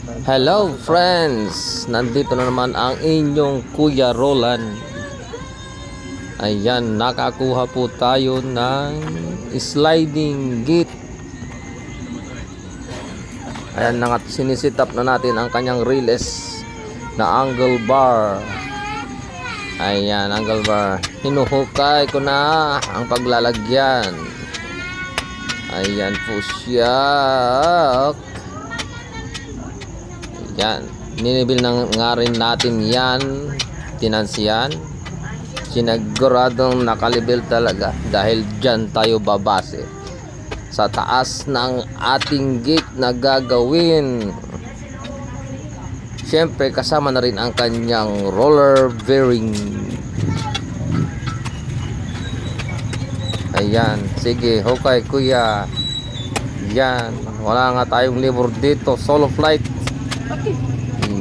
Hello friends! Nandito na naman ang inyong Kuya Roland. Ayan, nakakuha po tayo ng sliding gate. Ayan, sinisit up na natin ang kanyang release na angle bar. Ayan, angle bar. Hinuhukay ko na ang paglalagyan. Ayan po siya. Yan, ninibil na nga rin natin yan, tinansiyan, siniguradong nakalibel talaga dahil dyan tayo babase sa taas ng ating gate na gagawin. Siyempre kasama na rin ang kanyang roller bearing. Ayan, sige, okay kuya. Yan, wala nga tayong libur dito, solo flight.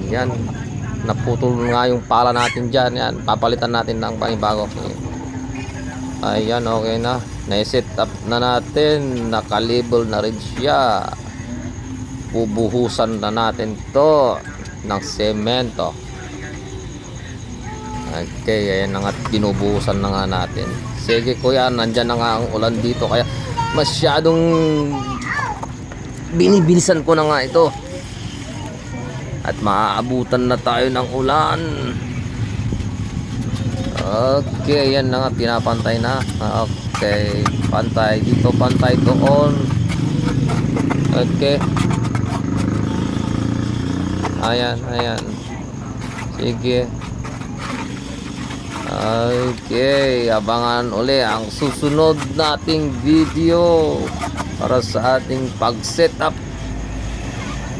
Yan, naputol nga yung pala natin dyan. Yan, papalitan natin ng panibago. Ayan, okay na, na-set up na natin, nakalabel na rin siya. Bubuhusan na natin to ng semento. Okay, ayan na nga, binubuhusan na nga natin. Sige kuya, nandyan na nga ang ulan dito, kaya masyadong binibilisan ko na nga ito. At maaabutan na tayo ng ulan. Okay, yan na nga, pinapantay na. Okay, pantay dito, pantay doon. Okay. Ayan, ayan. Sige. Okay, abangan uli ang susunod nating video para sa ating pag-setup.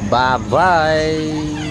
Bye-bye!